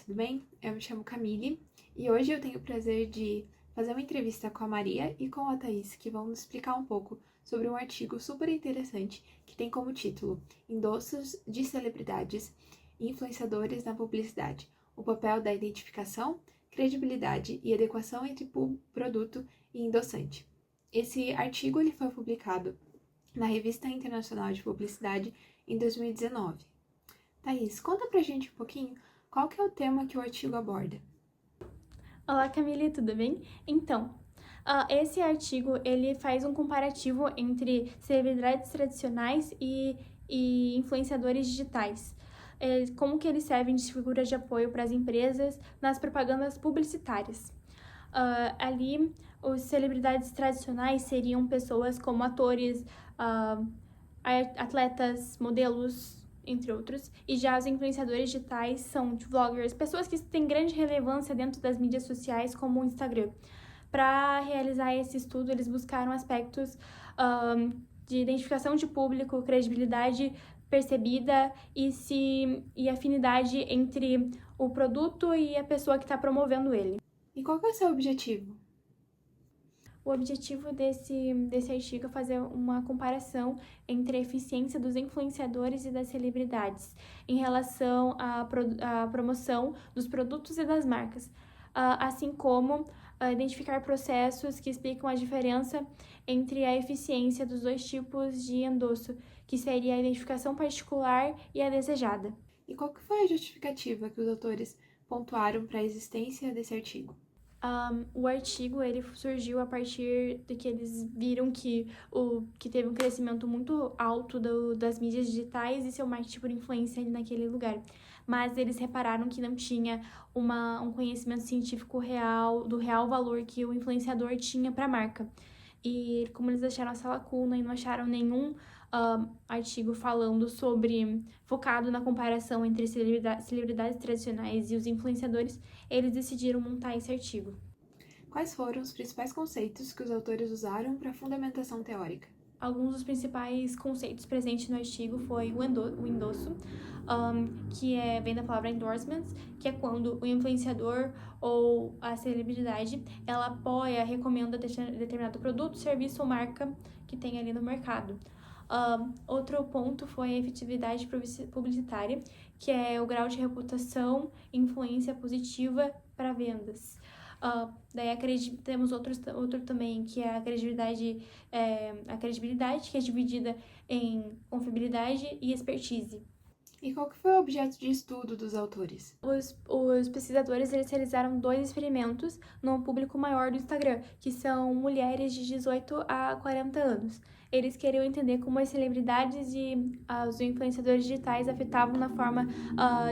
tudo bem? Eu me chamo Camille e hoje eu tenho o prazer de fazer uma entrevista com a Maria e com a Thaís, que vão nos explicar um pouco sobre um artigo super interessante que tem como título Endossos de Celebridades e Influenciadores na Publicidade, o papel da identificação, credibilidade e adequação entre produto e endossante. Esse artigo ele foi publicado na Revista Internacional de Publicidade em 2019. Thaís, conta pra gente um pouquinho qual que é o tema que o artigo aborda. Olá, Camille, tudo bem? Então, esse artigo, ele faz um comparativo entre celebridades tradicionais e influenciadores digitais. Como que eles servem de figura de apoio para as empresas nas propagandas publicitárias. Ali, os celebridades tradicionais seriam pessoas como atores, atletas, modelos, entre outros, e já os influenciadores digitais são vloggers, pessoas que têm grande relevância dentro das mídias sociais, como o Instagram. Para realizar esse estudo, eles buscaram aspectos de identificação de público, credibilidade percebida e afinidade entre o produto e a pessoa que está promovendo ele. E qual que é o seu objetivo? O objetivo desse artigo é fazer uma comparação entre a eficiência dos influenciadores e das celebridades em relação à promoção dos produtos e das marcas, assim como identificar processos que explicam a diferença entre a eficiência dos dois tipos de endosso, que seria a identificação particular e a desejada. E qual que foi a justificativa que os autores pontuaram para a existência desse artigo? O artigo ele surgiu a partir de que eles viram que teve um crescimento muito alto das mídias digitais e seu marketing por influência ali naquele lugar. Mas eles repararam que não tinha um conhecimento científico real, do real valor que o influenciador tinha para a marca. E como eles acharam essa lacuna e não acharam nenhum artigo focado na comparação entre celebridades tradicionais e os influenciadores, eles decidiram montar esse artigo. Quais foram os principais conceitos que os autores usaram para a fundamentação teórica? Alguns dos principais conceitos presentes no artigo foi o endosso, vem da palavra endorsements, que é quando o influenciador ou a celebridade, ela apoia, recomenda determinado produto, serviço ou marca que tem ali no mercado. Outro ponto foi a efetividade publicitária, que é o grau de reputação e influência positiva para vendas. Daí temos outro também, que é a credibilidade, que é dividida em confiabilidade e expertise. E qual que foi o objeto de estudo dos autores? Os pesquisadores eles realizaram 2 experimentos no público maior do Instagram, que são mulheres de 18 a 40 anos. Eles queriam entender como as celebridades e os influenciadores digitais afetavam na forma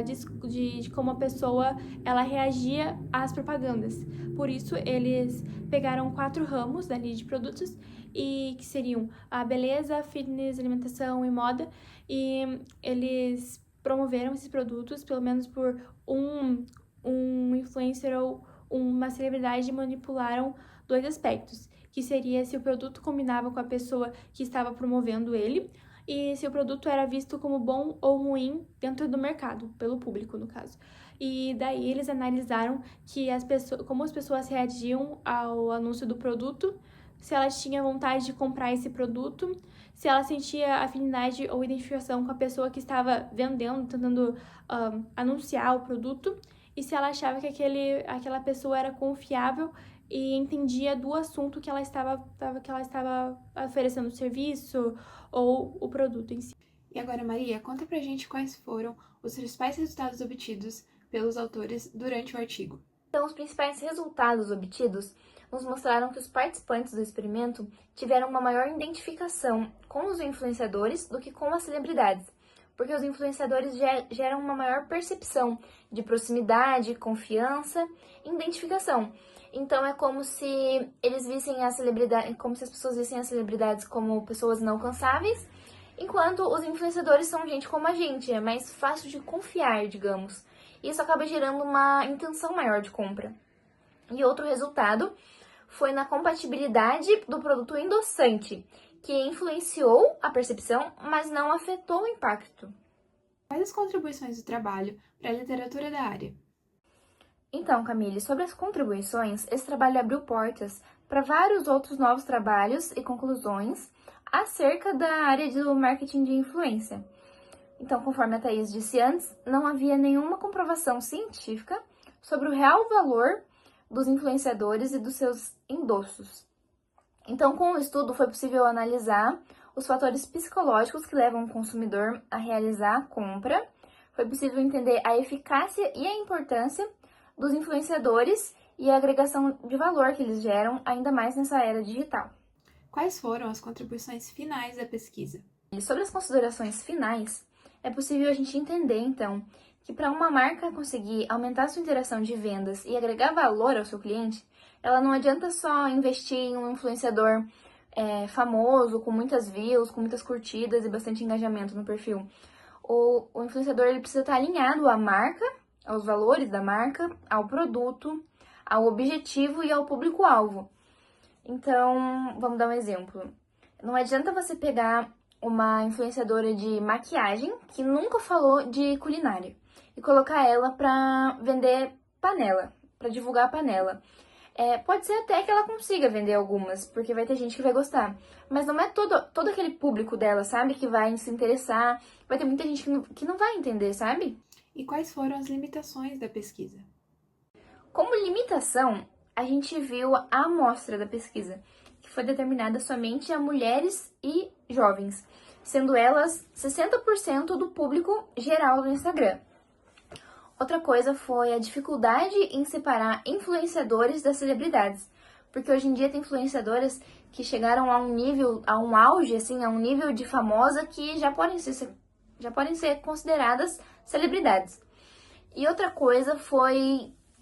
de como a pessoa ela reagia às propagandas. Por isso, eles pegaram 4 ramos dali de produtos, e que seriam a beleza, fitness, alimentação e moda, e eles promoveram esses produtos, pelo menos por um influencer ou uma celebridade, manipularam 2 aspectos, que seria se o produto combinava com a pessoa que estava promovendo ele e se o produto era visto como bom ou ruim dentro do mercado, pelo público, no caso. E daí eles analisaram como as pessoas reagiam ao anúncio do produto, se elas tinham vontade de comprar esse produto, se ela sentia afinidade ou identificação com a pessoa que estava vendendo, tentando anunciar o produto, e se ela achava que aquela pessoa era confiável e entendia do assunto que ela estava oferecendo o serviço ou o produto em si. E agora, Maria, conta pra gente quais foram os principais resultados obtidos pelos autores durante o artigo. Então, os principais resultados obtidos nos mostraram que os participantes do experimento tiveram uma maior identificação com os influenciadores do que com as celebridades, porque os influenciadores geram uma maior percepção de proximidade, confiança e identificação. Então, é como se eles vissem como se as pessoas vissem as celebridades como pessoas inalcançáveis, enquanto os influenciadores são gente como a gente, é mais fácil de confiar, digamos. Isso acaba gerando uma intenção maior de compra. E outro resultado foi na compatibilidade do produto endossante, que influenciou a percepção, mas não afetou o impacto. Quais as contribuições do trabalho para a literatura da área? Então, Camille, sobre as contribuições, esse trabalho abriu portas para vários outros novos trabalhos e conclusões acerca da área do marketing de influência. Então, conforme a Thaís disse antes, não havia nenhuma comprovação científica sobre o real valor dos influenciadores e dos seus endossos. Então, com o estudo, foi possível analisar os fatores psicológicos que levam o consumidor a realizar a compra. Foi possível entender a eficácia e a importância dos influenciadores e a agregação de valor que eles geram, ainda mais nessa era digital. Quais foram as contribuições finais da pesquisa? E sobre as considerações finais, é possível a gente entender, então, que para uma marca conseguir aumentar sua interação de vendas e agregar valor ao seu cliente, ela não adianta só investir em um influenciador famoso, com muitas views, com muitas curtidas e bastante engajamento no perfil. O influenciador ele precisa estar alinhado à marca, aos valores da marca, ao produto, ao objetivo e ao público-alvo. Então, vamos dar um exemplo. Não adianta você pegar uma influenciadora de maquiagem que nunca falou de culinária e colocar ela para vender panela, para divulgar a panela. Pode ser até que ela consiga vender algumas, porque vai ter gente que vai gostar. Mas não é todo aquele público dela, sabe? Que vai se interessar. Vai ter muita gente que não vai entender, sabe? E quais foram as limitações da pesquisa? Como limitação, a gente viu a amostra da pesquisa, que foi determinada somente a mulheres e jovens, sendo elas 60% do público geral do Instagram. Outra coisa foi a dificuldade em separar influenciadores das celebridades, porque hoje em dia tem influenciadoras que chegaram a um auge, assim, a um nível de famosa que já podem ser consideradas celebridades. E outra coisa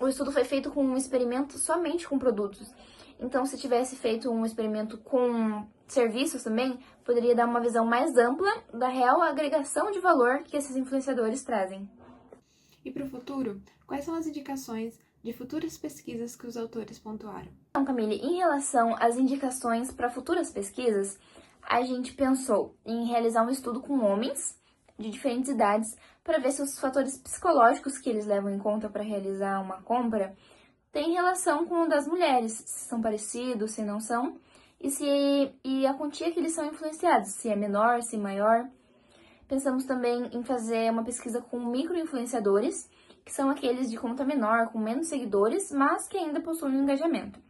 o estudo foi feito com um experimento somente com produtos. Então, se tivesse feito um experimento com serviços também, poderia dar uma visão mais ampla da real agregação de valor que esses influenciadores trazem. E para o futuro, quais são as indicações de futuras pesquisas que os autores pontuaram? Então, Camille, em relação às indicações para futuras pesquisas, a gente pensou em realizar um estudo com homens de diferentes idades para ver se os fatores psicológicos que eles levam em conta para realizar uma compra têm relação com o das mulheres, se são parecidos, se não são, e a quantia que eles são influenciados, se é menor, se é maior. Pensamos também em fazer uma pesquisa com micro-influenciadores, que são aqueles de conta menor, com menos seguidores, mas que ainda possuem um engajamento.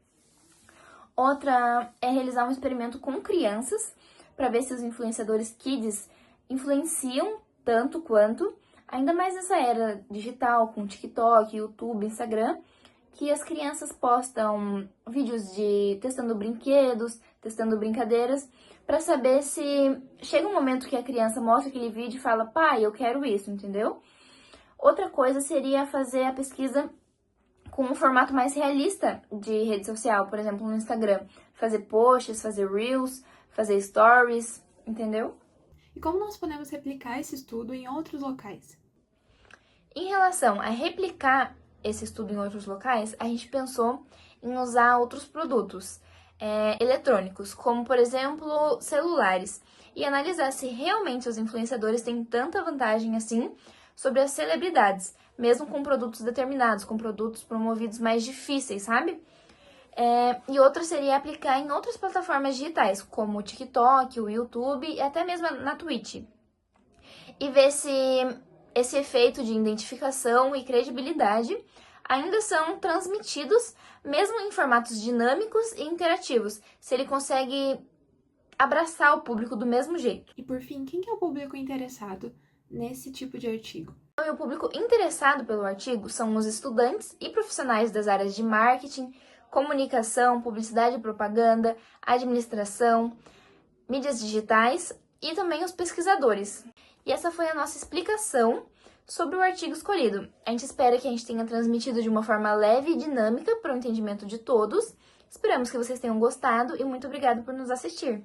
Outra é realizar um experimento com crianças, para ver se os influenciadores kids influenciam tanto quanto, ainda mais nessa era digital, com TikTok, YouTube, Instagram, que as crianças postam vídeos de testando brinquedos, testando brincadeiras, para saber se chega um momento que a criança mostra aquele vídeo e fala, pai, eu quero isso, entendeu? Outra coisa seria fazer a pesquisa com um formato mais realista de rede social, por exemplo, no Instagram. Fazer posts, fazer reels, fazer stories, entendeu? E como nós podemos replicar esse estudo em outros locais? Em relação a replicar esse estudo em outros locais, a gente pensou em usar outros produtos eletrônicos, como, por exemplo, celulares, e analisar se realmente os influenciadores têm tanta vantagem assim sobre as celebridades, mesmo com produtos determinados, com produtos promovidos mais difíceis, sabe? E outra seria aplicar em outras plataformas digitais, como o TikTok, o YouTube e até mesmo na Twitch. E ver se esse efeito de identificação e credibilidade ainda são transmitidos, mesmo em formatos dinâmicos e interativos, se ele consegue abraçar o público do mesmo jeito. E por fim, quem que é o público interessado nesse tipo de artigo? E o público interessado pelo artigo são os estudantes e profissionais das áreas de marketing, comunicação, publicidade e propaganda, administração, mídias digitais e também os pesquisadores. E essa foi a nossa explicação sobre o artigo escolhido. A gente espera que a gente tenha transmitido de uma forma leve e dinâmica para o entendimento de todos. Esperamos que vocês tenham gostado e muito obrigado por nos assistir.